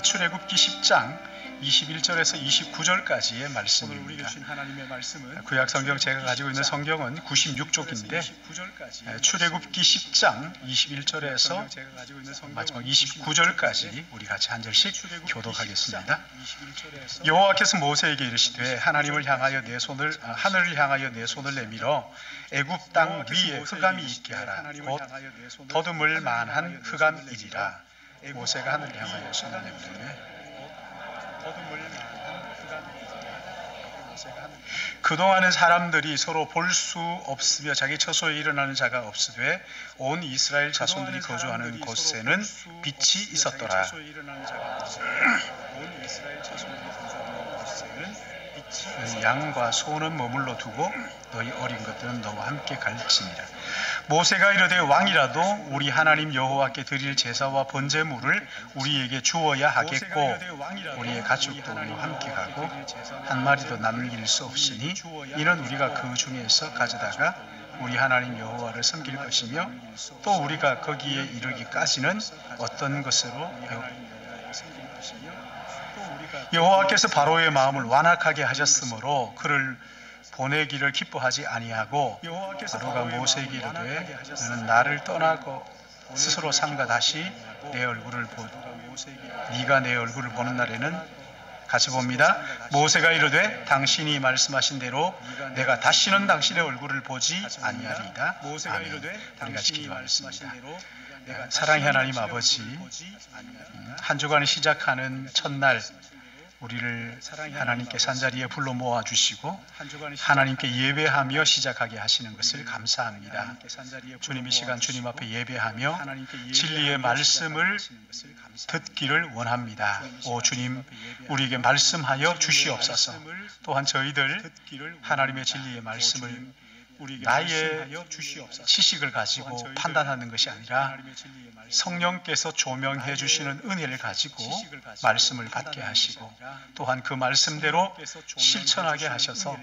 출애굽기 10장 21절에서 29절까지의 말씀입니다. 구약 성경 제가 가지고 있는 성경은 96쪽인데 출애굽기 10장 21절에서 마지막 29절까지 우리 같이 한 절씩 교독하겠습니다. 여호와께서 모세에게 이르시되 하나님을 향하여 하늘을 향하여 내 손을 내밀어 애굽 땅 위에 흑암이 있게 하라. 곧 더듬을 만한 흑암이리라. 모세가 하늘을 향하여 손을 내밀었네. 그동안은 사람들이 서로 볼 수 없으며 자기 처소에 일어나는 자가 없으되 온 이스라엘 자손들이 거주하는 곳에는 빛이 있었더라. 양과 소는 머물러 두고 너희 어린 것들은 너와 함께 갈지니라. 모세가 이르되 왕이라도 우리 하나님 여호와께 드릴 제사와 번제물을 우리에게 주어야 하겠고 우리의 가축도 우리와 함께 가고 한 마리도 남길 수 없으니 이는 우리가 그 중에서 가져다가 우리 하나님 여호와를 섬길 것이며 또 우리가 거기에 이르기까지는 어떤 것으로 여호와께서 바로의 마음을 완악하게 하셨으므로 그를 보내기를 기뻐하지 아니하고 바로가 모세에게 이르되 너는 나를 떠나고 스스로 삼가 다시 네가 내 얼굴을 보는 날에는 같이 봅니다. 모세가 이르되 당신이 말씀하신 대로 내가 다시는 당신의 얼굴을 보지 아니하리이다. 아멘. 우리 같이 기도하겠습니다. 사랑의 하나님 아버지, 한 주간을 시작하는 첫날 우리를 하나님께 산자리에 불러 모아주시고 하나님께 예배하며 시작하게 하시는 것을 감사합니다. 주님, 이 시간 주님 앞에 예배하며 진리의 말씀을 듣기를 원합니다. 오 주님, 우리에게 말씀하여 주시옵소서. 또한 저희들 하나님의 진리의 말씀을 나의 지식을 가지고 판단하는 것이 아니라 성령께서 조명해 주시는 은혜를 가지고 말씀을 받게 하시고 또한 그 말씀대로 실천하게 하셔서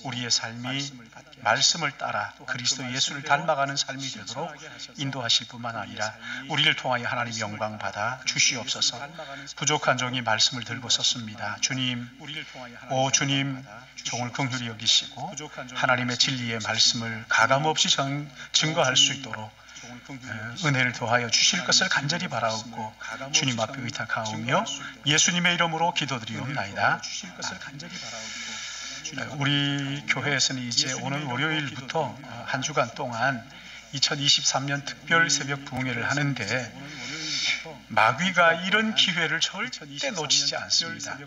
우리의 삶이 말씀을 따라 그리스도 예수를 닮아가는 삶이 되도록 인도하실 뿐만 아니라 우리를 통하여 하나님 영광 받아 주시옵소서. 부족한 종이 말씀을 들고 섰습니다. 주님, 오 주님, 종을 긍휼히 여기시고 하나님의 진리의 말씀을 가감없이 증거할 수 있도록 은혜를 더하여 주실 것을 간절히 바라옵고 주님 앞에 의탁하오며 예수님의 이름으로 기도드리옵나이다. 우리 교회에서는 이제 오는 월요일부터 한 주간 동안 2023년 특별 새벽 부흥회를 하는데 마귀가 이런 기회를 절대 놓치지 않습니다.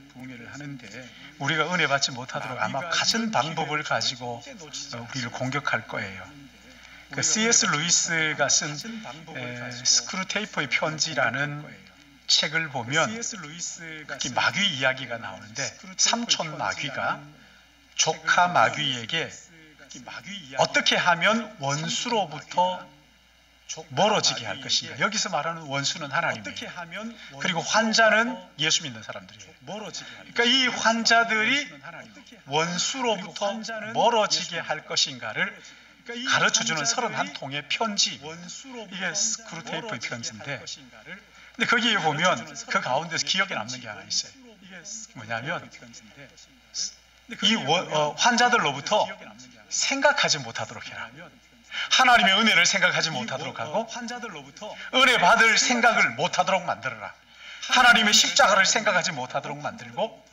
우리가 은혜 받지 못하도록 아마 갖은 방법을 가지고 우리를 공격할 거예요. 그 C.S. 루이스가 쓴 스크루테이프의 편지라는 책을 보면 특히 마귀 이야기가 나오는데 삼촌 마귀가 조카 마귀에게 어떻게 하면 원수로부터 멀어지게 할 것인가. 여기서 말하는 원수는 하나님이에요. 그리고 환자는 예수 믿는 사람들이에요. 그러니까 이 환자들이 원수로부터 멀어지게 할 것인가를 가르쳐주는 31통의 편지. 이게 스크루테이프의 편지인데 근데 거기에 보면 그 가운데서 기억에 남는 게 하나 있어요. 뭐냐면 이 환자들로부터 생각하지 못하도록 해라. 하나님의 은혜를 생각하지 못하도록 하고 은혜 받을 생각을 못하도록 만들어라. 하나님의 십자가를 생각하지 못하도록 만들고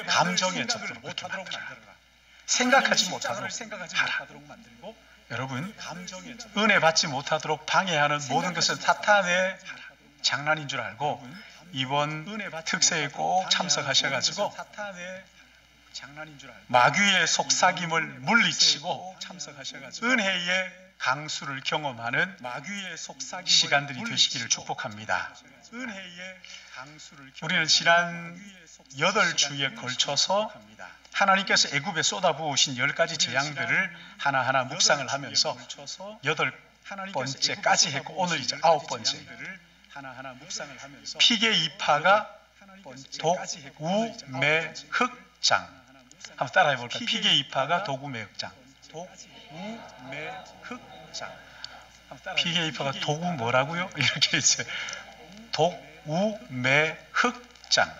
감정에 젖도록 그렇게 만들어라. 생각하지 못하도록 하라. 여러분, 은혜 받지 못하도록 방해하는 모든 것은 사탄의 장난인 줄 알고 이번 특세에 꼭 참석하셔가지고 마귀의 속삭임을 물리치고 은혜의 강수를 경험하는 시간들이 되시기를 축복합니다. 우리는 지난 8주에 걸쳐서 하나님께서 애굽에 쏟아부으신 10가지 재앙들을 하나하나 묵상을 하면서 8번째까지 했고 오늘 이제 9번째. 피게 이파가 도우매흑장. 한번 따라해 볼까요? 피게 이파가 도구매흑장. 피게 이파가 도구 뭐라고요? 이렇게 이제 도우매흑장. 흑장.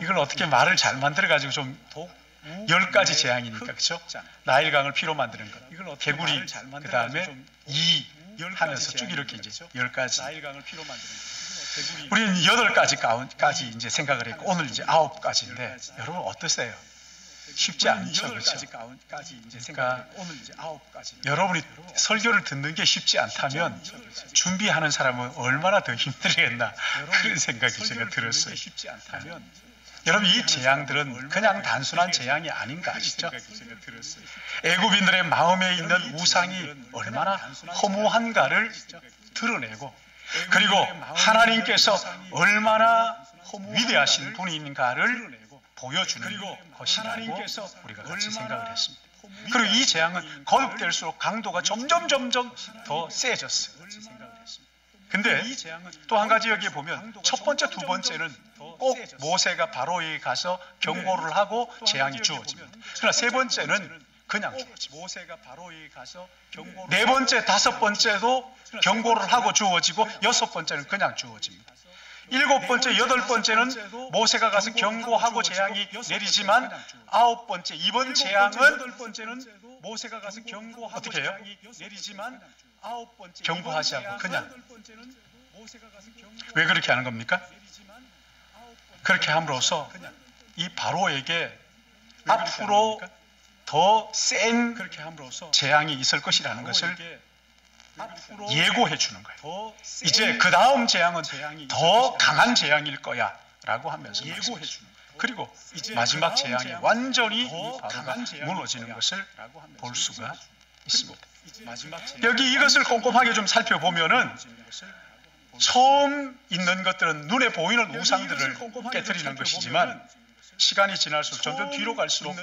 이걸 어떻게 말을 잘 만들어가지고 좀 10가지 재앙이니까, 그렇죠? 나일강을 피로 만드는 것, 개구리, 그 다음에 이 하면서 쭉 이렇게 이제 10가지. 우리는 8가지까지 이제 생각을 했고, 오늘 이제 9가지인데, 여러분 어떠세요? 쉽지 않죠, 그렇죠? 그러니까 여러분이 설교를 듣는 게 쉽지 않다면 준비하는 사람은 얼마나 더 힘들겠나, 그런 생각이 제가 들었어요. 여러분, 이 재앙들은 그냥 단순한 재앙이 아닌가 아시죠? 애굽인들의 마음에 있는 우상이 얼마나 허무한가를 드러내고, 그리고 하나님께서 얼마나 위대하신 분인가를 보여주는 것이라고 우리가 같이 생각을 했습니다. 그리고 이 재앙은 거듭될수록 강도가 점점 더 세졌어요. 근데 또 한 가지 여기에 보면 첫 번째, 두 번째는 꼭 모세가 바로에 가서 경고를 하고 재앙이 주어집니다. 그러나 세 번째는 그냥 주어집니다. 네 번째, 다섯 번째도 경고를 하고 주어지고, 여섯 번째는 그냥 주어집니다. 일곱 번째, 여덟 번째는 모세가 가서 경고하고 재앙이 내리지만, 아홉 번째, 이번 재앙은 어떻게 해요? 경고하지 않고 그냥. 왜 그렇게 하는 겁니까? 그렇게 함으로써 이 바로에게 앞으로 더 센 재앙이 있을 것이라는 것을 예고해 주는 거예요. 이제 그 다음 재앙은 더 강한 재앙일 거야 라고 하면서 예고해 주는 거예요. 그리고 마지막 재앙이 완전히 이 바로가 무너지는 것을 볼 수가 있습니다. 여기 이것을 꼼꼼하게 좀 살펴보면은 처음 있는 것들은 눈에 보이는 우상들을 깨뜨리는 것이지만, 시간이 지날수록 점점 뒤로 갈수록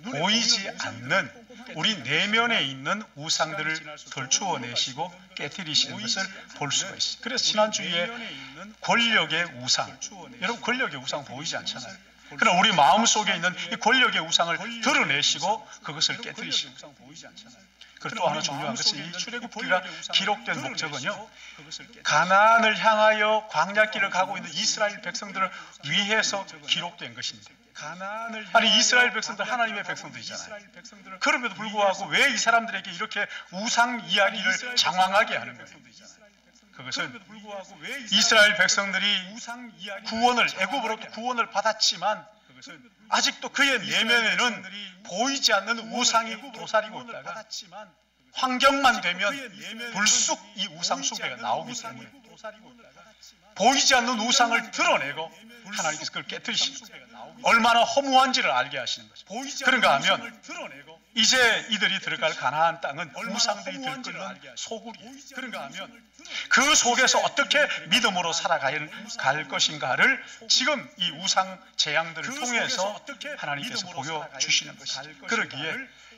보이지 않는 우리 내면에 있는 우상들을 덜추어내시고 깨뜨리시는 것을 볼 수가 있어요. 그래서 지난주에 권력의 우상, 여러분 권력의 우상 보이지 않잖아요. 그러나 우리 마음속에 있는 이 권력의 우상을 드러내시고 그것을 깨뜨리시는 거예요. 그리고 또 하나 중요한 것은 이 출애굽기가 기록된 목적은요, 가나안을 향하여 광야길을 가고 있는 이스라엘 백성들을 위해서 기록된 것인데, 아니 이스라엘 백성들 하나님의 백성들이잖아요. 그럼에도 불구하고 왜 이 사람들에게 이렇게 우상 이야기를 장황하게 하는 거예요? 그것은 이스라엘 백성들이 애굽으로부터 구원을 받았지만 아직도 그의 내면에는 보이지 않는 우상이 도사리고 있다가 환경만 되면 불쑥 이 우상 숭배가 나오기 때문에 보이지 않는 우상을 드러내고 하나님께서 그걸 깨뜨리시는 거예요. 얼마나 허무한지를 알게 하시는 거죠. 그런가 하면 이제 이들이 들어갈 가나안 땅은 우상들이 들끓는 소굴이에요. 그런가 하면 그 속에서 어떻게 믿음으로 살아갈 것인가를 지금 이 우상 재앙들을 통해서 하나님께서 보여주시는 것이죠. 그러기에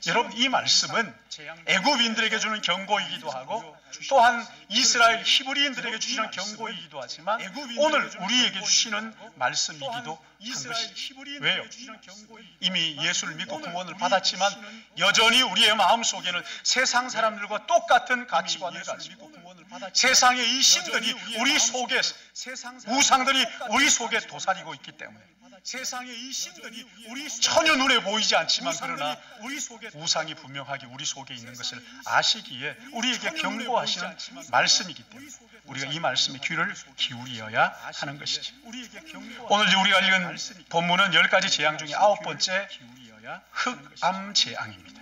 여러분, 이 말씀은 애굽인들에게 주는 경고이기도 하고, 또한 이스라엘 히브리인들에게 주시는 경고이기도 하지만, 오늘 우리에게 주시는 말씀이기도 한 것이죠. 왜요? 이미 예수를 믿고 구원을 받았지만 여전히 우리의 마음속에는 세상 사람들과 똑같은 가치관을 가지고, 세상의 이 신들이 우리 속에, 우상들이 우리 속에 도사리고 있기 때문에, 전혀 눈에 보이지 않지만 그러나 우상이 분명하게 우리 속에 있는 것을 아시기에 우리에게 경고하시는 말씀이기 때문에 우리가 이 말씀에 귀를 기울여야 하는 것이죠. 오늘 우리가 읽은 본문은 10가지 재앙 중에 9번째 흑암 재앙입니다.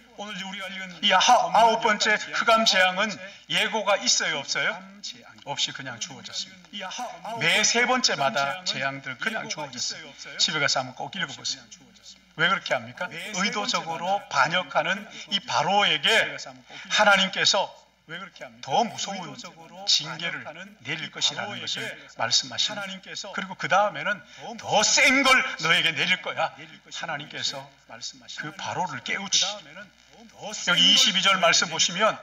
이 9번째 흑암 재앙은 예고가 있어요, 없어요? 없이 그냥 주어졌습니다. 매 3번째마다 재앙들 그냥 주어졌어요. 집에 가서 한번 꼭 읽어보세요. 왜 그렇게 합니까? 의도적으로 반역하는 이 바로에게 하나님께서 더 무서운 징계를 내릴 것이라는 것을 말씀하십니다. 그리고 그 다음에는 더 센 걸 너에게 내릴 거야. 하나님께서 그 바로를 깨우치. 여기 22절 말씀 보시면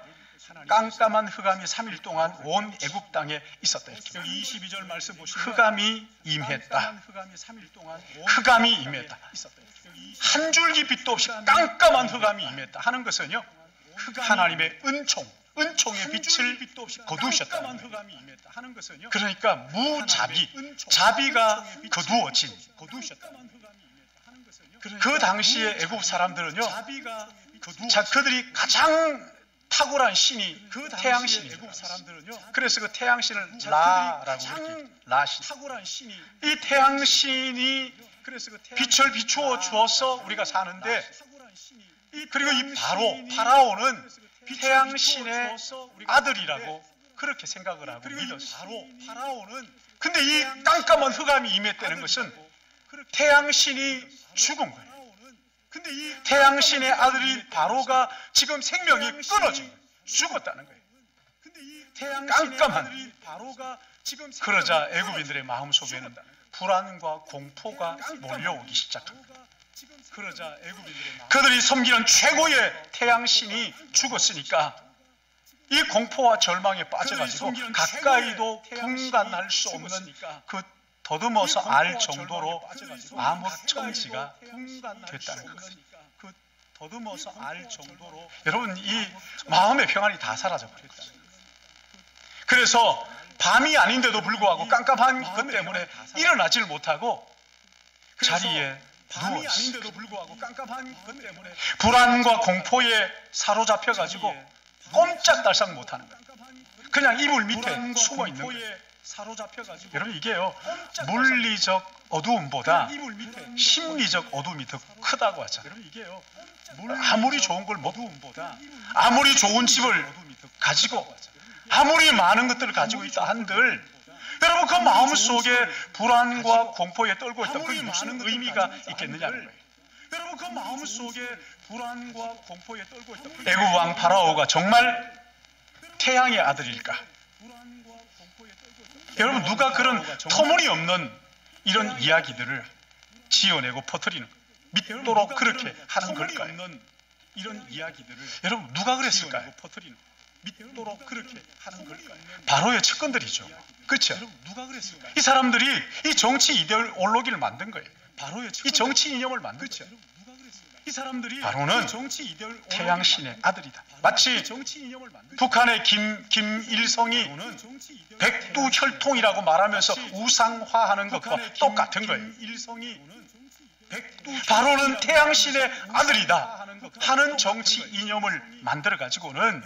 깜깜한 흑암이 3일 동안 온 애굽 땅에 있었다. 이렇게. 흑암이 임했다. 흑암이 임했다. 한 줄기 빛도 없이 깜깜한 흑암이 임했다 하는 것은요, 하나님의 은총, 은총의 빛을 거두셨다. 그러니까 무자비, 자비가 거두어진. 그 당시에 애국 사람들은요, 자, 그들이 가장 탁월한 신이 태양신이에요. 그래서 그 태양신을 라라고 이렇게 라신. 이 태양신이 빛을 비추어 주어서 우리가 사는데, 그리고 이 파라오는 태양신의 아들이라고 그렇게 생각을 하고 믿었어요. 근데 이 깜깜한 흑암이 임했다는 것은 태양신이 죽은 거예요. 태양신의 아들이 바로가 지금 생명이 끊어진 거예요. 죽었다는 거예요. 깜깜한. 그러자 애굽인들의 마음속에는 불안과 공포가 몰려오기 시작합니다. 그들이 섬기는 최고의 태양신이 죽었으니까 이 공포와 절망에 빠져가지고 가까이도 분간할 수 없는 그 더듬어서 알 정도로 암흑청지가 됐다는 거예요. 여러분, 이 마음의 평안이 다 사라져버렸다. 그래서 밤이 아닌데도 불구하고 깜깜한 것 때문에 일어나지를 못하고 자리에 누워있어요. 불안과 공포에 사로잡혀가지고 꼼짝달싹 못하는 거예요. 그냥 이불 밑에 숨어 있는 거예요. 여러분, 이게요, 물리적 어두움보다 심리적 어두움이 더 크다고 하잖아요. 아무리 좋은 걸 아무리 좋은 집을 가지고 아무리 많은 것들을 가지고 있다 한들, 여러분, 그 마음속에 불안과 공포에 떨고 있다. 그게 무슨 의미가 있겠느냐는 거예요. 애굽 왕 파라오가 정말 태양의 아들일까? 여러분, 누가 그런 터무니없는 이런 이야기들을 지어내고 퍼뜨리는, 믿도록 그렇게 하는 걸까요? 여러분, 누가 그랬을까요? 바로의 측근들이죠. 그렇죠? 이 사람들이 이 정치 이데올로기를 만든 거예요. 이 정치 이념을 만든 거죠. 바로는 태양신의 아들이다. 마치 북한의 김일성이 백두혈통이라고 말하면서 우상화하는 것과 똑같은 거예요. 바로는 태양신의 아들이다 하는 정치 이념을 만들어 가지고는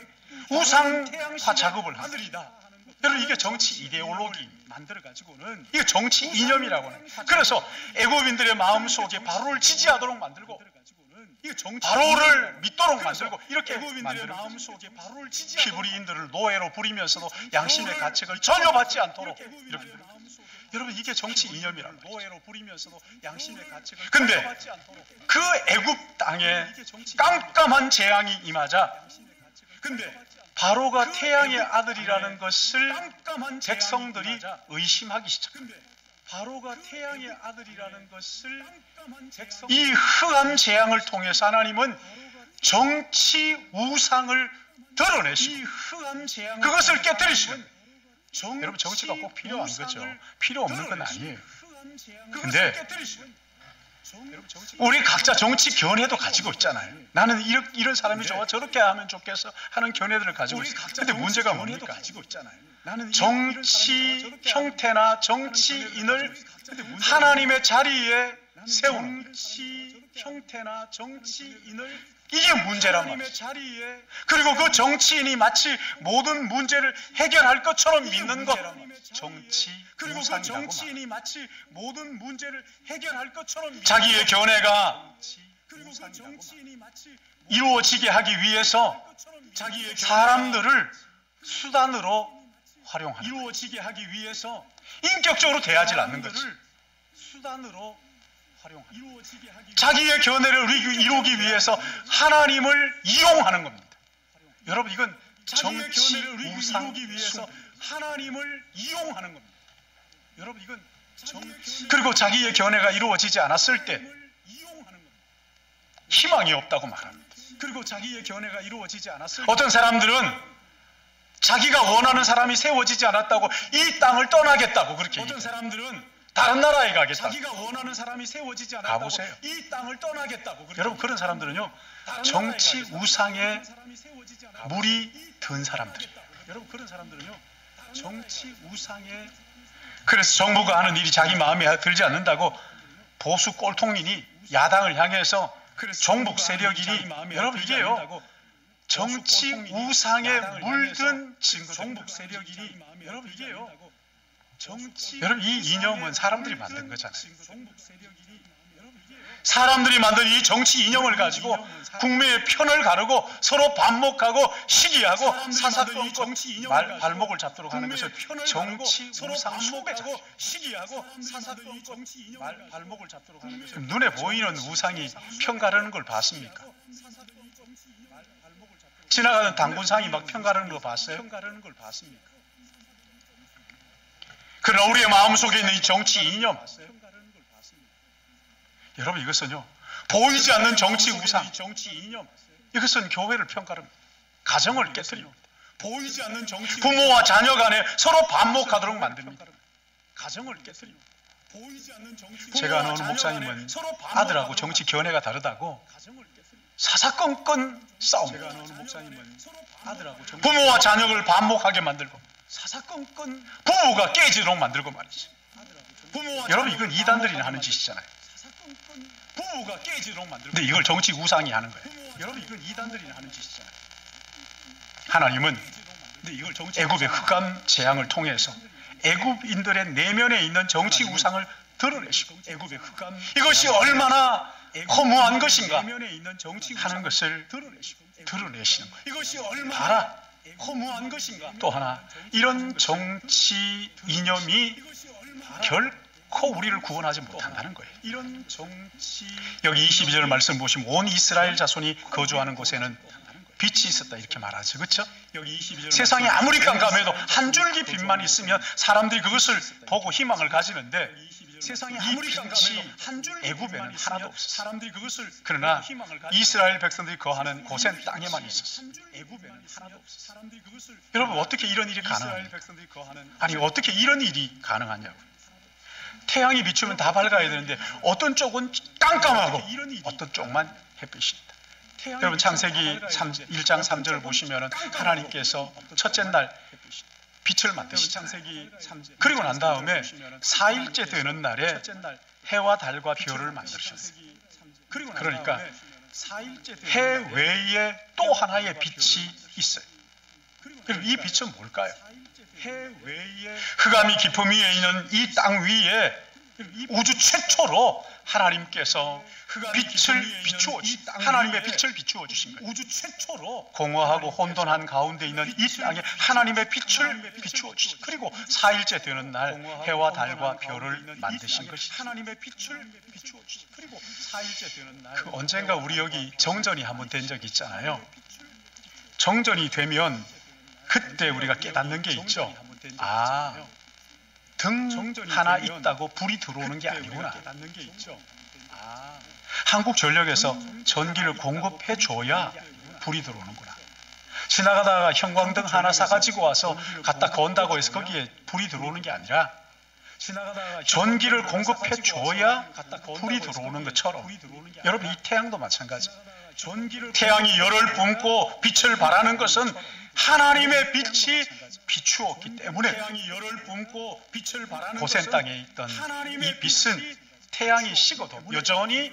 우상화 작업을 합니다. 여러분, 이게 정치 이데올로기, 이게 정치 이념이라고 하는. 그래서 애굽인들의 마음속에 바로를 지지하도록 만들고 바로를 믿도록 만들고 이렇게 만드는 거죠. 히브리인들을 노예로 부리면서도 양심의 가책을 전혀 받지 않도록 이렇게. 여러분, 이게 정치 이념이라는 거죠. 근데 그 애굽 땅에 깜깜한 재앙이 임하자 바로가 태양의 아들이라는 것을 백성들이 의심하기 시작합니다. 이 흑암 재앙을 통해서 하나님은 정치 우상을 드러내시고 그것을 깨뜨리시는. 여러분, 정치가 꼭 필요한 거죠. 필요 없는 건 아니에요. 근데 우리 각자 정치 견해도 가지고 있잖아요. 나는 이런 사람이 좋아, 저렇게 하면 좋겠어 하는 견해들을 가지고 있어요. 근데 문제가 뭡니까? 정치 형태나 정치인을 하나님의 자리에 세우는, 이게 문제란 말이에요. 그리고 그 정치인이 마치 모든 문제를 해결할 것처럼 믿는 것, 정치 우상이라고 말합니다. 자기의 견해가 이루어지게 하기 위해서 사람들을 수단으로 활용하는 거예요. 인격적으로 대하지 않는 거지. 자기의 견해를 이루기 위해서 하나님을 이용하는 겁니다. 여러분, 이건 정치 우상 그리고 자기의 견해가 이루어지지 않았을 때 희망이 없다고 말합니다. 어떤 사람들은 자기가 원하는 사람이 세워지지 않았다고 이 땅을 떠나겠다고 그렇게 얘기해요. 다른 나라에 가겠다. 자기가 원하는 사람이 세워지지 않았다고 가보세요. 이 땅을 떠나겠다고. 여러분 그런 사람들은요 정치 우상에 물이 든 사람들이에요. 여러분 그런 사람들은요 정치 우상에. 그래서 정부가 하는 일이 자기 마음에 들지 않는다고 보수 꼴통이니 야당을 향해서 종북 세력이니 여러분 이게요 정치 우상에 물든 증거. 종북 세력이니 여러분 이게요 여러분 이 이념은 사람들이 만든 거잖아요. 사람들이 만든 이 정치 이념을 가지고 국민의 편을 가르고 서로 반목하고 시기하고 사사건건 발목을 잡도록 하는 것을 정치 우상 숭배자죠. 시기하고 사사건건 발목을 잡도록 하는 것을. 눈에 보이는 우상이 편 가르는 걸 봤습니까? 지나가는 당군상이 막 편 가르는 거 봤어요? 그러나 우리의 마음속에 있는 이 정치 이념, 여러분 이것은요 보이지 않는 정치 우상, 이것은 교회를 편가릅니다. 가정을 깨뜨립니다. 보이지 않는 정치 부모와 자녀 간에 서로 반목하도록 만듭니다. 가정을 깨뜨립니다. 보이지 않는 정치. 제가 아는 어느 목사님은 아들하고 정치 견해가 다르다고 사사건건 싸웁니다. 제가 아는 어느 목사님은 아들하고 부모와 자녀를 반목하게 만들고 사사건건 부부가 깨지도록 만들고 말이죠. 여러분 이건 이단들이 하는 짓이잖아요. 부부가 깨지도록 만들고. 근데 이걸 정치 우상이 하는 거예요. 여러분 이건 이단들이 하는 짓이잖아요. 하나님은 근데 이걸 정치 애굽의 흑암 재앙을 통해서 애굽인들의 내면에 있는 정치 우상을 드러내시고 애굽의 흑암 이것이 얼마나 허무한 것인가 내면에 있는 정치 하는 것을 드러내시는 거예요. 이것이 얼마나 봐라. 허무한 것인가. 또 하나 이런 정치 이념이 결코 우리를 구원하지 못한다는 거예요. 이런 정치. 여기 22절 말씀 보시면 온 이스라엘 자손이 거주하는 곳에는 빛이 있었다 이렇게 말하죠. 그렇죠? 여기 22절 세상이 아무리 깜깜해도 한 줄기 빛만 있으면 사람들이 그것을 보고 희망을 가지는데 세상이 이 아무리 빛이 깜깜해도 한 줄 애굽에는 하나도 없었어요. 사람들이 그것을 그러나 희망을 가지고 이스라엘 백성들이 거하는 고센 땅에만 있었어요. 애굽에는 하나도 없었어요. 사람들이 그것을 여러분 어떻게 이런 일이 이스라엘 가능합니까? 백성들이 거하는. 아니 어떻게 이런 일이 가능하냐고. 태양이 비추면 다 밝아야 되는데 어떤 쪽은 깜깜하고 어떤 쪽만 햇빛입니다. 여러분 창세기 1장 3절을 보시면 하나님께서 첫째 날 빛을 만드시죠. 그리고 난 다음에 4일째 되는 날에 해와 달과 별을 만드셨어요. 그러니까 해 외에 또 하나의 빛이 있어요. 그럼 이 빛은 뭘까요? 흑암이 깊음 위에 있는 이 땅 위에 우주 최초로 하나님께서 빛을 비추어 주신 하나님의 빛을 비추어 주신 거예요. 우주 최초로 공허하고 혼돈한 가운데 있는 이 땅에 하나님의 빛을 비추어 주신. 그리고 4일째 되는 날 해와 달과 별을 만드신 것이 하나님의 빛을 비추어 주신. 그리고 4일째 되는 날 그 언젠가 우리 여기 정전이 한번 된 적이 있잖아요. 정전이 되면 그때 우리가 깨닫는 게 있죠. 아, 등 하나 있다고 불이 들어오는 게 아니구나. 한국전력에서 전기를 공급해 줘야 불이 들어오는구나. 지나가다가 형광등 하나 사가지고 와서 갖다 건다고 해서 거기에 불이 들어오는 게 아니라 전기를 공급해 줘야 불이 들어오는 것처럼 여러분 이 태양도 마찬가지. 태양이 열을 뿜고 빛을 발하는 것은 하나님의 빛이 비추었기 때문에 고센 땅에 있던 이 빛은 태양이 식어도 여전히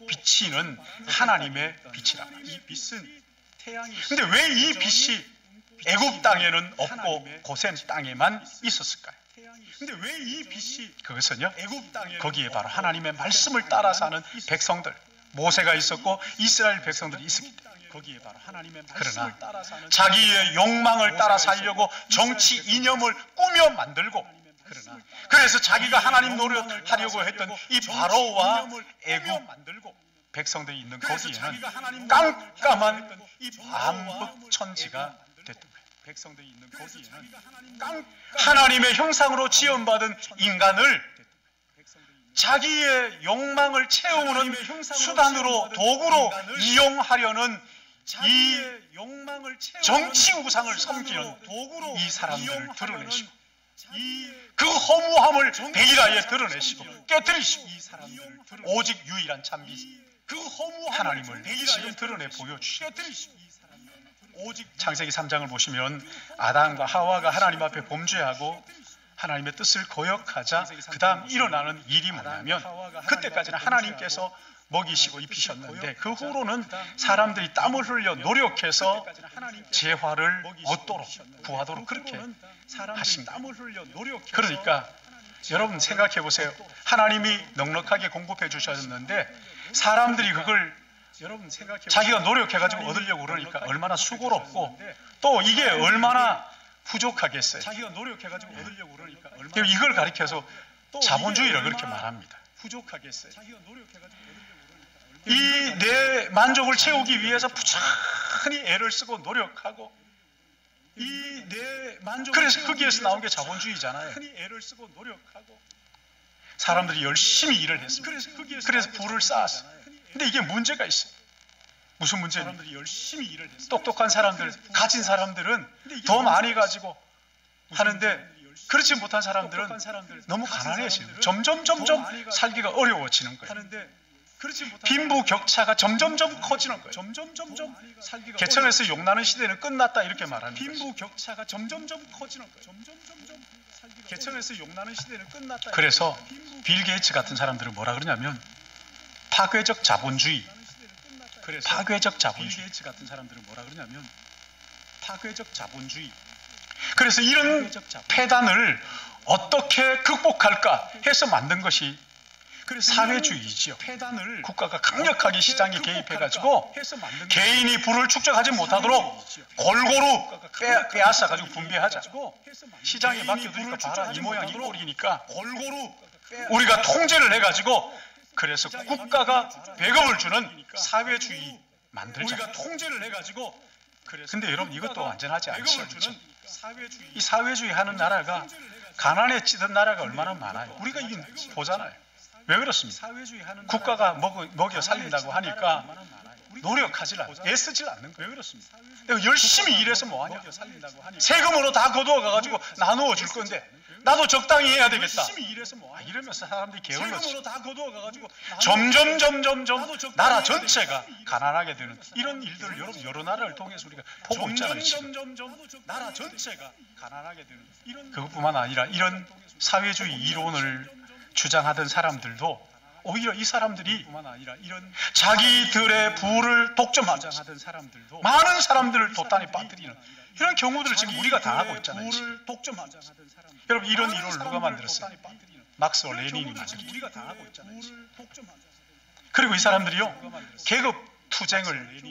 비치는 하나님의 빛이라. 근데 왜 이 빛이 애굽 땅에는 없고 고센 땅에만 있었을까요? 그것은요 거기에 바로 하나님의 말씀을 따라 사는 백성들, 모세가 있었고 이스라엘 백성들이 있었기 때문에. 그러나 자기의 욕망을 따라 살려고 정치 이념을 꾸며 만들고, 그래서 자기가 하나님 노릇하려고 했던 이 바로와 애굽 백성들이 있는 거기에는 깜깜한 암흑천지가 됐던 거예요. 하나님의 형상으로 지음받은 인간을 자기의 욕망을 채우는 수단으로, 도구로 이용하려는 이 정치 우상을 섬기는 이 사람들을 드러내시고 그 허무함을 백일하에 드러내시고 깨뜨리시고 오직 유일한 참비 하나님을 지금 드러내 보여주시고 창세기 3장을 보시면 아담과 하와가 하나님 앞에 범죄하고 하나님의 뜻을 거역하자 그 다음 일어나는 일이 뭐냐면 그때까지는 하나님께서 먹이시고 입히셨는데 그 후로는 사람들이 땀을 흘려 노력해서 재화를 얻도록 구하도록 그렇게 하십니다. 그러니까 여러분 생각해 보세요. 하나님이 넉넉하게 공급해 주셨는데 사람들이 그걸 자기가 노력해가지고 얻으려고 그러니까 얼마나 수고롭고 또 이게 얼마나 부족하겠어요. 이걸 가리켜서 자본주의를 그렇게 말합니다. 이 내 만족을 채우기 위해서 부지런히 애를 쓰고 노력하고 그래서 거기에서 나온 게 자본주의잖아요. 사람들이 열심히 일을 했습니다. 그래서 부를 쌓았어요. 근데 이게 문제가 있어요. 무슨 문제냐? 똑똑한 사람들, 가진 사람들은 더 많이 가지고 하는데 그렇지 못한 사람들은 너무 가난해지는 거예요. 점점 살기가 어려워지는 거예요. 빈부격차가 점점점 커지는 거예요. 개천에서 용나는 시대는 끝났다 이렇게 말하는 거예요. 빈부격차가 점점점 커지는 거예요. 그래서 빌 게이츠 같은 사람들은 뭐라 그러냐면 파괴적 자본주의. 그래서 이런 폐단을 어떻게 극복할까 해서 만든 것이 사회주의지요. 국가가 강력하게 시장에 개입해가지고 개인이 부를 축적하지 못하도록 골고루 빼앗아가지고 분배하자. 시장에 맡겨두니까 봐라 이 모양 이 꼴이니까 우리가 통제를 해가지고 그래서 국가가 배급을 주는 사회주의 만들자. 근데 여러분 이것도 완전하지 않죠. 그렇죠? 이 사회주의 하는 나라가 가난에 찌든 나라가 얼마나 많아요. 우리가 이게 보잖아요. 왜 그렇습니까? 국가가 먹여 살린다고 하니까 노력하질 않아요. 애쓰질 않는 거예요. 왜 그렇습니까? 열심히 일해서 뭐하냐? 세금으로 다 거두어가가지고 나누어 줄 건데 나도 적당히 해야 되겠다. 이러면서 사람들이 게을러져. 점점 나라 전체가 가난하게 되는 이런 일들을 여러 나라를 통해서 우리가 보고 있잖아요. 그것뿐만 아니라 이런 사회주의 이론을 주장하던 사람들도 오히려 이 사람들이 자기들의 부를 독점하고 많은 사람들을 돛단에 빠뜨리는 이런 경우들을 지금 우리가 당하고 있잖아요. 여러분 이런 이론을 누가 만들었어요? 막스와 레닌이 만들었어요. 그리고 이 사람들이요 계급 투쟁을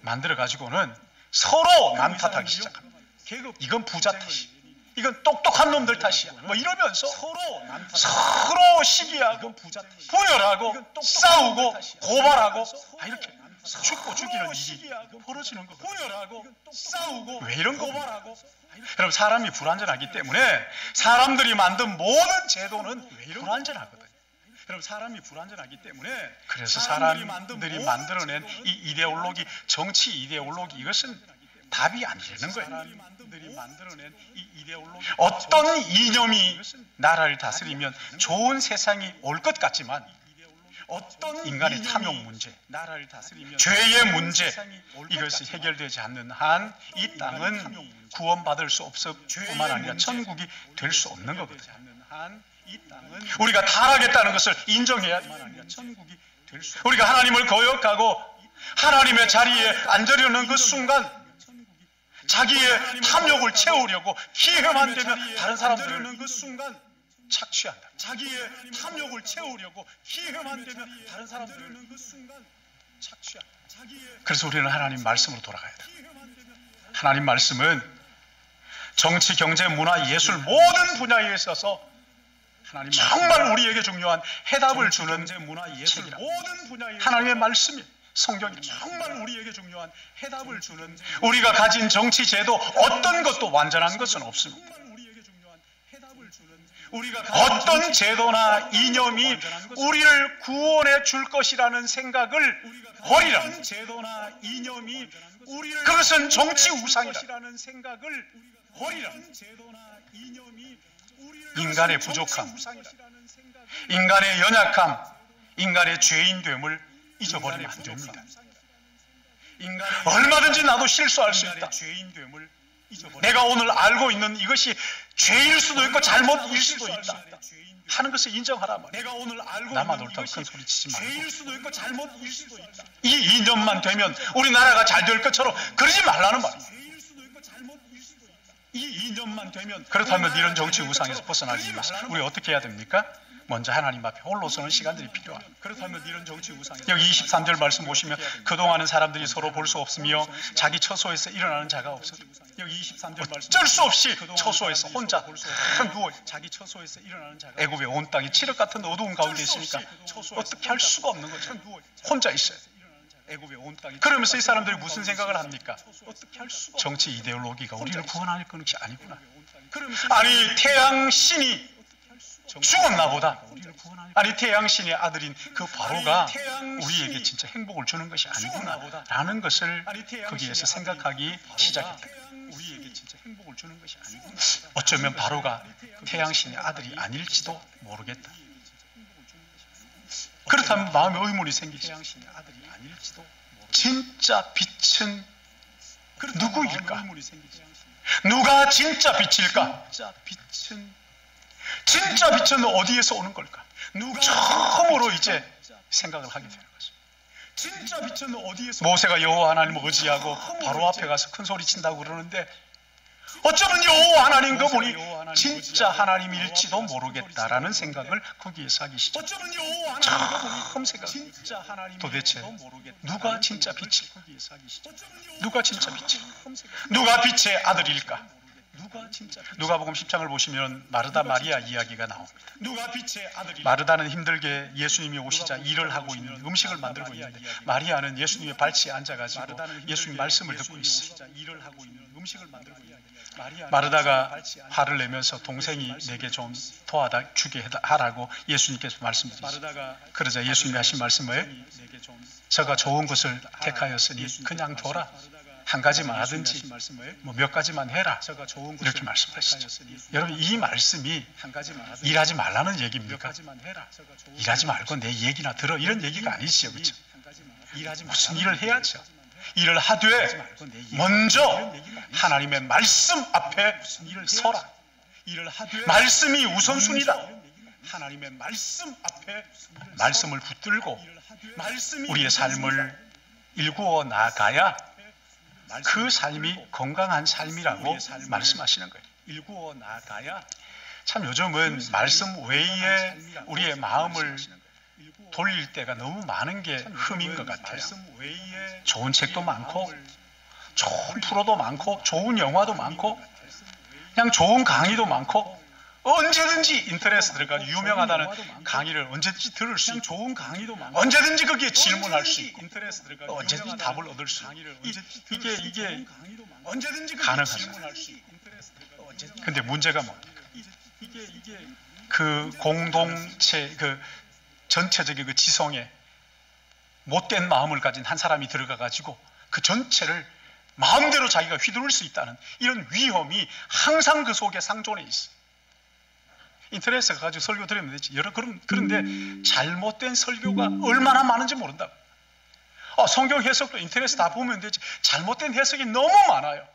만들어 가지고는 서로 남 탓하기 시작합니다. 이건 부자 탓이, 이건 똑똑한 놈들 탓이야. 뭐 이러면서 서로 시기하고 분열하고 싸우고 고발하고 이렇게 죽고 죽이는 일이 벌어지는 거거든요. 왜 이런 겁니까? 여러분 사람이 불완전하기 때문에 사람들이 만든 모든 제도는 불완전하거든요. 그래서 사람들이 만들어낸 이 이데올로기, 정치 이데올로기 이것은 답이 아니라는 거예요. 어떤 이념이 나라를 다스리면 좋은 세상이 올 것 같지만 인간의 탐욕 문제, 죄의 문제 이것이 해결되지 않는 한 이 땅은 구원받을 수 없을 뿐만 아니라 천국이 될 수 없는 거거든요. 우리가 타락했다는 것을 인정해야 돼요. 우리가 하나님을 거역하고 하나님의 자리에 앉으려는 그 순간 자기의 탐욕을 채우려고 기회만 되면 다른 사람들을 착취한다. 그래서 우리는 하나님 말씀으로 돌아가야 돼. 하나님 말씀은 정치, 경제, 문화, 예술 모든 분야에 있어서 정말 우리에게 중요한 해답을 주는 책이라. 하나님의 말씀이 성경이 정말 우리에게 중요한 해답을 주는 우리가 가진 정치 제도 어떤 것도 완전한 것은 없습니다. 어떤 제도나 이념이 우리를 구원해 줄 것이라는 생각을 버리라. 그것은 정치 우상이다. 인간의 부족함, 인간의 연약함, 인간의 죄인됨을 잊어버리면 안 됩니다. 얼마든지 나도 실수할 수 있다. 내가 오늘 알고 있는 이것이 죄일 수도 있고 잘못일 수도 있다 하는 것을 인정하라 말이야. 나만 옳다고 큰 소리 치지 말고 이 이념만 되면 우리나라가 잘 될 것처럼 그러지 말라는 말이야. 그렇다면 이런 정치 우상에서 벗어나기 위해서 우리 어떻게 해야 됩니까? 먼저 하나님 앞에 홀로 서는 시간들이 필요합니다. 여기 23절 말씀 보시면 그동안은 사람들이 서로 볼 수 없으며 자기 처소에서 일어나는 자가 없어. 어쩔 수 없이 처소에서 혼자 누워 애굽의 온 땅이 칠흑 같은 어두운 가운데 있으니까 어떻게 할 수가 없는 거죠. 혼자 있어요. 그러면서 이 사람들이 무슨 생각을 합니까? 정치 이데올로기가 우리를 구원할 것이 아니구나. 아니 태양신이 죽었나 보다. 아니 태양신의 아들인 그 바로가 우리에게 진짜 행복을 주는 것이 아니구나 라는 것을 거기에서 생각하기 시작했다. 어쩌면 바로가 태양신의 아들이 아닐지도 모르겠다. 그렇다면 마음에 의문이 생기죠. 진짜 빛은 누구일까? 누가 진짜 빛일까? 진짜 빛은 어디에서 오는 걸까? 처음으로 이제 생각을 하게 되는 것입니다. 모세가 여호와 하나님을 의지하고 바로 앞에 가서 큰 소리 친다고 그러는데 어쩌면 여호와 하나님 거 보니 진짜 하나님일지도 모르겠다라는 생각을 거기에서 하기 시작합니다. 처음 생각. 도대체 누가 진짜 빛일까? 누가 진짜 빛일까? 누가 빛의 아들일까? 누가복음 10장을 보시면 마르다 마리아 이야기가 나옵니다. 마르다는 힘들게 예수님이 오시자 일을 하고 있는 음식을 만들고 있는데 마리아는 예수님의 발치에 앉아가지고 예수님 말씀을 듣고 있어요. 마르다가 화를 내면서 동생이 내게 좀 도와다 주게 하라고 예수님께서 말씀드리셨어요. 그러자 예수님이 하신 말씀을 저가 좋은 것을 택하였으니 그냥 둬라. 한 가지만 하든지 뭐 몇 가지만 해라 이렇게 말씀하시죠. 여러분 이 말씀이 일하지 말라는 얘기입니까? 일하지 말고 내 얘기나 들어 이런 얘기가 아니지요. 그렇죠? 무슨 일을 해야죠. 일을 하되 먼저 하나님의 말씀 앞에 서라. 말씀이 우선순위다. 말씀을 붙들고 우리의 삶을 일구어 나가야 그 삶이 건강한 삶이라고 말씀하시는 거예요. 참 요즘은 말씀 외에 우리의 마음을 돌릴 때가 너무 많은 게 흠인 것 같아요. 좋은 책도 많고 좋은 프로도 많고 좋은 영화도 많고 그냥 좋은 강의도 많고 언제든지 인터넷에 들어가서 유명하다는 강의를 언제든지 들을 수 있고 언제든지 거기에 질문할 수 있고 언제든지 답을 얻을 수 있고 이게 가능하죠. 근데 문제가 뭡니까? 그 공동체 그 전체적인 그 지성에 못된 마음을 가진 한 사람이 들어가가지고 그 전체를 마음대로 자기가 휘두를 수 있다는 이런 위험이 항상 그 속에 상존해 있어요. 인터넷에 가가지고 설교 들으면 되지. 그런데 잘못된 설교가 얼마나 많은지 모른다고. 성경 해석도 인터넷에 다 보면 되지. 잘못된 해석이 너무 많아요.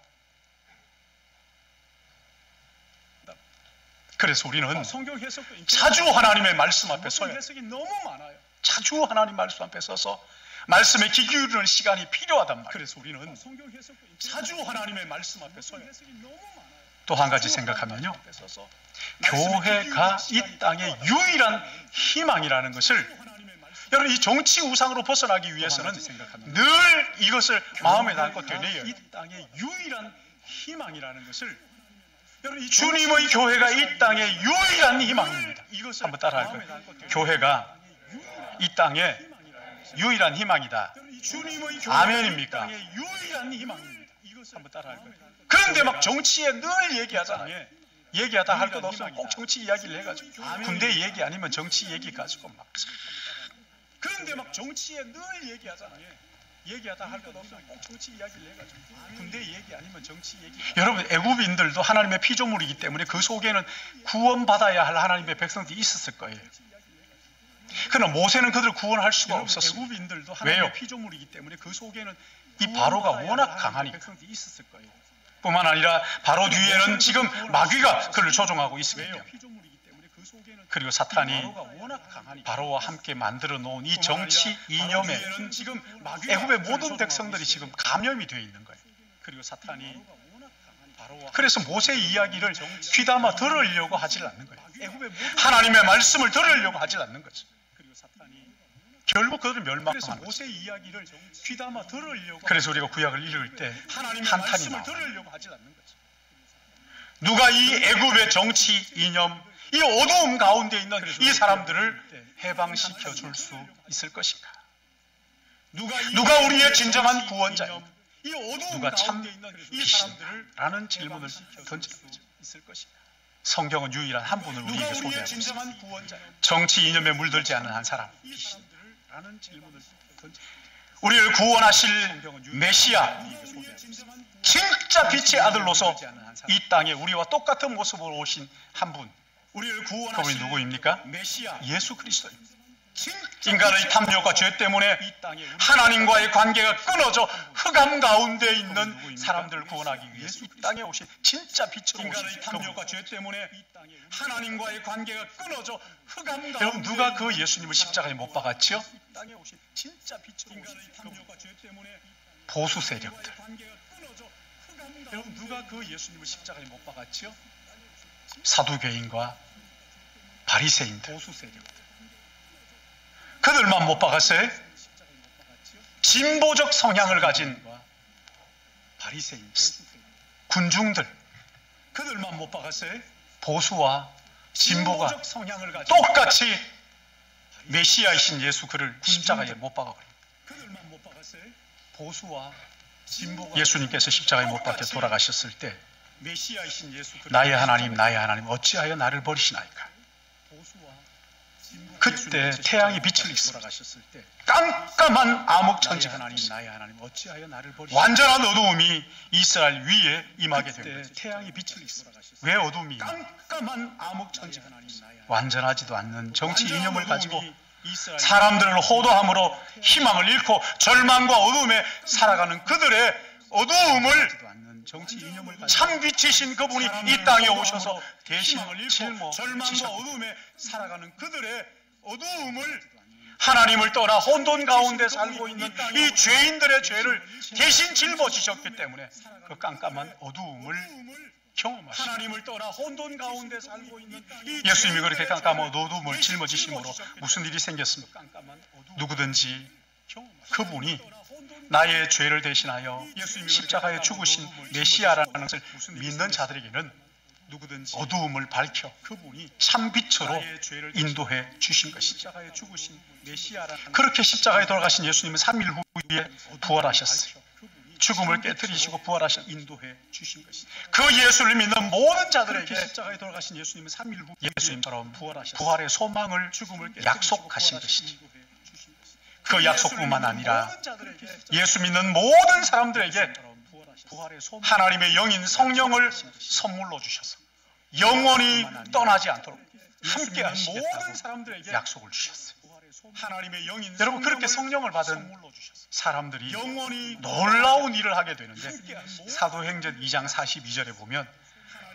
그래서 우리는 자주 하나님의 말씀 앞에 서요. 자주 하나님 말씀 앞에 서서 말씀에 귀 기울이는 시간이 필요하단 말이에요. 그래서 우리는 자주 하나님의 말씀 앞에 서요. 또 한 가지 생각하면요. 교회가 이 땅의 유일한 희망이라는 것을 여러분 이 정치 우상으로 벗어나기 위해서는 늘 이것을 마음에 담고 되뇌어요. 이 땅의 유일한 희망이라는 것을 주님의 교회가 이 땅의 유일한 희망입니다. 한번 따라할 거예요. 교회가 이 땅의 유일한 희망이다. 아멘입니까? 한번 따라할 거예요. 그런데 막 정치에 늘 얘기하잖아요. 얘기하다 할 것 없으면 꼭 정치 이야기를 해가지고 군대 얘기 아니면 정치 얘기 가지고 막 그런데 막 정치에 늘 얘기하잖아요. 얘기하다 할 것 없으면 꼭 정치 이야기를 해가지고 군대 얘기 아니면 정치 얘기. 여러분, 애굽인들도 하나님의 피조물이기 때문에 그 속에는 구원받아야 할 하나님의 백성들이 있었을 거예요. 그러나 모세는 그들을 구원할 수가 없었습니다. 애굽인들도 하나님의 왜요? 피조물이기 때문에 그 속에는 이 바로가 워낙 강하니까. 백성들이 있었을 거예요. 뿐만 아니라 바로 뒤에는 지금 마귀가 그를 조종하고 있기 왜요? 때문에. 피조물이기 때문에 그 속에는 그리고 사탄이 바로가 워낙 강하니까. 바로와 함께 만들어 놓은 이 정치 이념에 뒤에는 지금 마귀가 애굽의 그를 모든 조종하고 백성들이 있어요. 지금 감염이 되어 있는 거예요. 그리고 사탄이 바로와 그래서 모세의 이야기를 귀담아 들으려고 하질 않는 거예요. 애굽의 모든 하나님의 말씀을 들으려고 하질 않는 거죠. 그리고 사탄이 결국 그들은 그래서 멸망한 거죠. 모세의 이야기를 귀담아 들으려고 그래서 우리가 구약을 읽을 때 하나님의 한탄이 말씀을 나와요. 들으려고 하질 않는 거죠. 누가 이 애굽의 정치 이념, 이 어두움 가운데 있는 이 사람들을 해방시켜 줄 수 있을 것인가? 누가 우리의 진정한 구원자인가? 이 어두움 누가 참 가운데 있는 이 빛인가? 사람들을 라는 질문을 던지는 수 거죠. 있을 것인가? 성경은 유일한 한 분을 누가 우리에게 우리의 소개하고 있습니다. 진정한 구원자인가? 정치 이념에 물들지 않은 한 사람, 이 사람들을 라는 질문을 던지. 우리를 구원하실 메시아, 진짜 빛의 아들로서 이 땅에 우리와 똑같은 모습으로 오신 한 분, 우리를 그분이 구원하실 누구입니까? 메시아 예수 그리스도입니다. 진짜 인간의 탐욕과 죄 때문에 이 땅에 하나님과의 관계가 끊어져 흑암 가운데 있는 사람들을 구원하기 위해서 이 땅에 오신 진짜 빛으로 인간의 오신 그분. 탐욕과 죄 때문에 하나님과의 관계가 끊어져 흑암 가운데 여러분, 누가 그 예수님을 십자가에 못 박았지요? 이 땅에 오신 진짜 빛으로 인간의 탐욕과 죄 때문에 보수 세력들. 관계가 끊어져 흑암 가운데 여러분 누가 그 예수님을 십자가에 못 박았지요? 사두개인과 바리새인들. 보수 세력들. 그들만 못 박았어요? 진보적 성향을 가진 바리새인 군중들, 그들만 못 박았어요? 보수와 진보가 진보적 성향을 가진 똑같이 메시아이신 예수 그를 십자가에 못 박아버린 그들만 못 박았어요? 보수와 진보가 예수님께서 십자가에 못 박혀 돌아가셨을 때 메시아이신 예수 그를 나의 하나님 어찌하여 나를 버리시나이까? 보수와 진보가 그때 예수님께서 태양이 십자가에 빛을 잃습니다. 돌아가셨을 때 깜깜한 암흑천지가 나의 하나님 어찌하여 나를 버리시나이까? 완전한 어두움이 이스라엘 위에 임하게 된 그때 거죠. 태양이 빛을 잃습니다. 왜 어둠이? 깜깜한 암흑천지가 완전하지도 않는 정치 이념을 가지고 이스라엘 사람들을 호도함으로 희망을 잃고 절망과 어둠에 살아가는 그들의 어두움을 정치 이념을 참 빛이신 그분이 이 땅에 오셔서 대신 희망을 잃고 짊어 절망과 지셨고 어둠에 살아가는 그들의 어두움을 하나님을 떠나 혼돈 가운데 살고 있는 이 죄인들의 죄를 대신 짊어지셨기 때문에 그 깜깜한 어두움을 경험하시고 하나님을 떠나 혼돈 가운데 살고 있는 이 예수님이 그렇게 죄인들의 깜깜한 죄를 어두움을 대신 짊어지심으로 짊어지셨기 무슨 일이 생겼습니까? 깜깜한 어두움 누구든지 경험하시고 그분이 나의 죄를 대신하여 십자가에 죽으신 메시아라는 것을 믿는 자들에게는 누구든지 어두움을 밝혀 그분이 참 빛으로 나의 죄를 인도해 주신 것이죠. 십자가에 죽으신 메시아라는 그렇게 십자가에 돌아가신 예수님은 3일 후에 부활하셨어요. 죽음을 깨뜨리시고 부활하신 인도해 주신 것이죠. 그 예수를 믿는 모든 그렇게 자들에게 십자가에 돌아가신 예수님은 3일 후 예수님처럼 부활하셨어요. 부활의 소망을 죽음을 약속하신 것이죠. 인도해 주신 것이죠. 그 약속뿐만 아니라 모든 자들에게 예수 믿는 모든 사람들에게 부활의 소망 하나님의 영인 성령을 선물로 주셔서 영원히 떠나지 않도록 함께 모든 하시겠다고 사람들에게 약속을 주셨어요. 하나님의 영인 여러분, 그렇게 성령을 성령을 받은 선물로 주셨어요. 사람들이 영원히 놀라운 일을 하게 되는데 함께한 모든 사도행전 2장 42절에 보면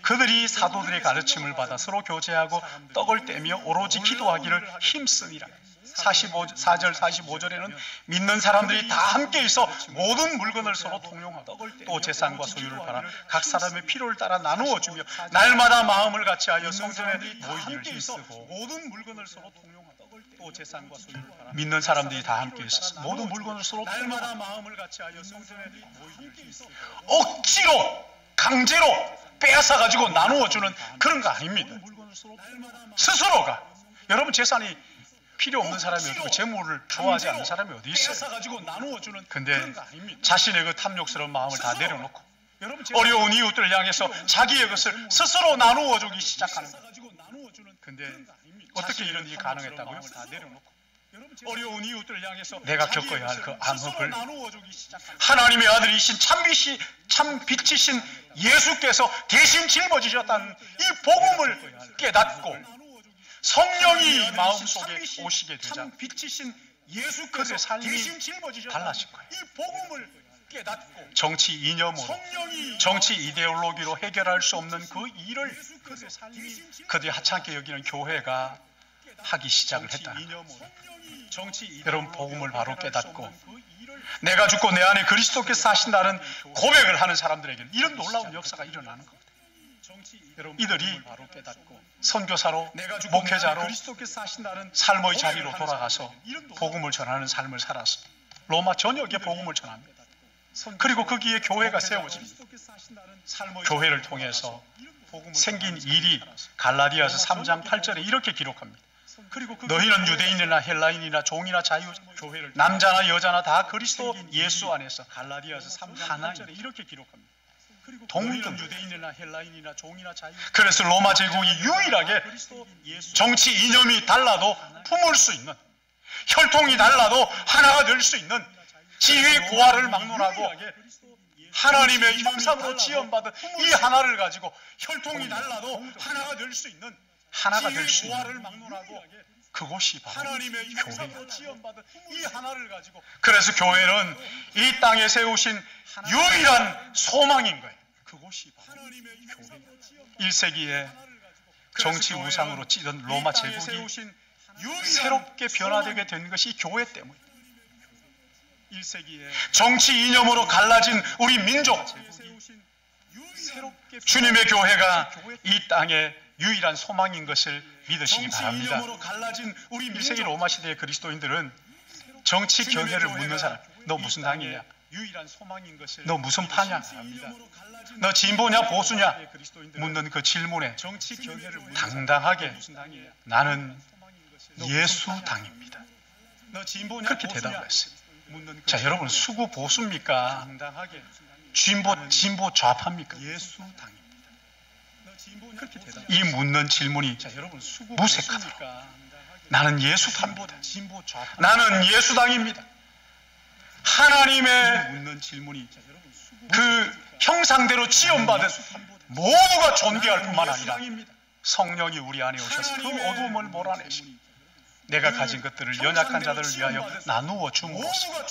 그들이 사도들의 가르침을 받아 서로 교제하고 떡을 떼며 오로지 기도하기를 힘쓰니라. 4절 45절에는 믿는 사람들이 다 함께 있어 모든 물건을 서로 통용하고 또 재산과 소유를 팔아 각 사람의 필요를 따라 나누어 주며 날마다 마음을 같이하여 성전에 모이기를 힘쓰고 모든 물건을 서로 통용하고 또 재산과 소유를 팔아 믿는 사람들이 다 함께 있어서 모든 물건을 서로 날마다 통용하고 마음을 같이하여 성전에 모이기를 힘쓰고 억지로 강제로 빼앗아 가지고 나누어 주는 그런 거 아닙니다. 물건을 서로 날마다 스스로가 여러분 재산이 필요 없는 사람이 어디고 재물을 좋아하지 않는 사람이 어디 있어요? 빼앗아 가지고 나누어 주는 근데 그런 거 아닙니다. 자신의 그 탐욕스러운 마음을 다 내려놓고 여러분 어려운 이웃들을 향해서 자기의 것을 스스로 나누어 주기 시작하는 거예요. 가지고 나누어 주는 근데 그런 거 아닙니다. 어떻게 이런 일이 가능했다고요? 다 내려놓고 어려운 이웃들을 향해서 내가 겪어야 할 그 암흑을 나누어주기 시작합니다. 하나님의 아들이신 참 빛이신 예수께서 대신 짊어지셨다는 이 복음을 깨닫고 성령이 마음속에 오시게 되자 참 빛이신 그들의 예수께서 삶이 대신 짊어지셨다는 달라질 거예요. 이 복음을 깨닫고 정치 이념으로, 성령이 정치 이데올로기로 해결할 수 없는 그 일을 그들의 삶이 그들이 하찮게 여기는 교회가 하기 시작을 했다는 거예요. 여러분, 복음을 바로 깨닫고 내가 죽고 내 안에 그리스도께서 사신다는 고백을 하는 사람들에게는 이런 놀라운 역사가 일어나는 겁니다. 이들이 선교사로, 목회자로 삶의 자리로 돌아가서 복음을 전하는 삶을 살아서 로마 전역에 복음을 전합니다. 그리고 거기에 교회가 세워집니다. 교회를 통해서 생긴 일이 갈라디아서 3장 8절에 이렇게 기록합니다. 너희는 유대인이나 헬라인이나 종이나 자유, 남자나 여자나 다 그리스도 예수 안에서 하나인 이렇게 기록합니다. 동등 유대인이나 헬라인이나 종이나 자유. 그래서 로마 제국이 유일하게 정치 이념이 달라도 품을 수 있는, 혈통이 달라도 하나가 될 수 있는, 지위 고하를 막론하고 하나님의 형상으로 지음받은 이 하나를 가지고 혈통이 달라도 하나가 될 수 있는, 하나가 될 수 있는 그곳이 바로 교회예요. 그래서 교회는 이 땅에 세우신 유일한 소망인 거예요. 그곳이 바로 교회예요. 1세기에 정치 우상으로 찌든 로마 제국이 새롭게 변화되게 된 것이 교회 때문이에요. 정치 이념으로 갈라진 우리 민족, 주님의 교회가 이 땅의 유일한 소망인 것을 믿으시기 바랍니다. 1세기 로마 시대의 그리스도인들은 정치 견해를 묻는 사람, 너 무슨 당이냐? 너 무슨 파냐? 너 진보냐 보수냐? 묻는 그 질문에 당당하게 나는 예수 당입니다. 그렇게 대답을 했어요. 자, 여러분, 수구 보수입니까? 진보 좌파입니까? 이 묻는 질문이 무색하다. 나는 예수당입니다. 나는 예수당입니다. 하나님의 그 형상대로 지음받은 모두가 존귀할 뿐만 아니라 성령이 우리 안에 오셔서 그 어두움을 몰아내시고 내가 가진 것들을 연약한 자들을 위하여 나누어 줌으로써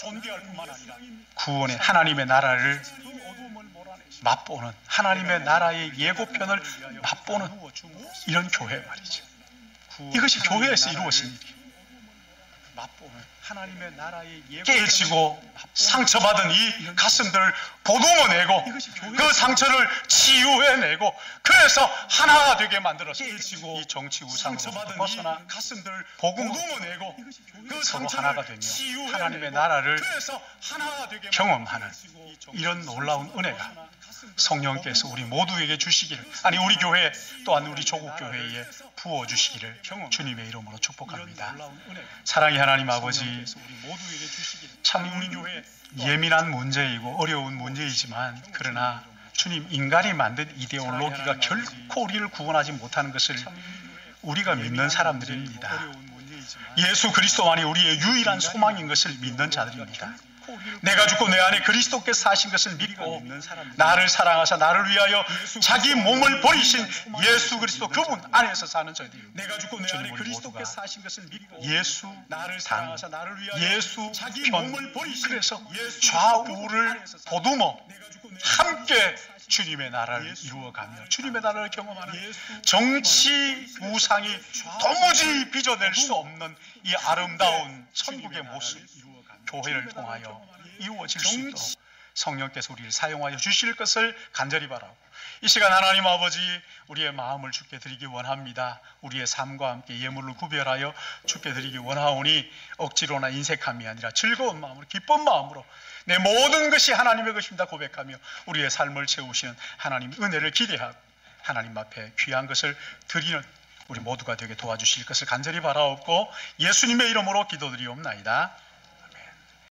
구원의 하나님의 나라를 맛보는, 하나님의 나라의 예고편을 맛보는 이런 교회 말이죠. 이것이 교회에서 이루어진 일이에요. 깨지고 상처받은 이 가슴들을 보듬어내고 그 상처를 치유해내고 그래서 하나가 되게 만들어서 이 정치 우상으로부터 벗어나 복음으로 서로 하나가 되며 하나님의 나라를 경험하는 이런 놀라운 은혜가 성령께서 우리 모두에게 주시기를, 아니 우리 교회 또한 우리 조국 교회에 부어주시기를 주님의 이름으로 축복합니다. 사랑의 하나님 아버지, 참 예민한 문제이고 어려운 문제이지만 그러나 주님, 인간이 만든 이데올로기가 결코 우리를 구원하지 못하는 것을 우리가 믿는 사람들입니다. 예수 그리스도만이 우리의 유일한 소망인 것을 믿는 자들입니다. 내가 죽고 내 안에 그리스도께서 사신 것을 믿고 나를 사랑하사 나를 위하여 자기 몸을 버리신 예수 그리스도 그분 안에서 사는 저희들입니다. 내가 죽고 내 안에 그리스도께서 사신 것을 믿고 예수 당, 예수 편, 그래서 좌우를 보듬어 함께 주님의 나라를 이루어가며 주님의 나라를 경험하는 정치 우상이 도무지 빚어낼 수 없는 이 아름다운 천국의 모습, 교회를 통하여 이루어질 수 있도록 성령께서 우리를 사용하여 주실 것을 간절히 바라고, 이 시간 하나님 아버지, 우리의 마음을 주께 드리기 원합니다. 우리의 삶과 함께 예물을 구별하여 주께 드리기 원하오니 억지로나 인색함이 아니라 즐거운 마음으로, 기쁜 마음으로 내 모든 것이 하나님의 것입니다 고백하며 우리의 삶을 채우시는 하나님의 은혜를 기대하고 하나님 앞에 귀한 것을 드리는 우리 모두가 되게 도와주실 것을 간절히 바라옵고 예수님의 이름으로 기도드리옵나이다.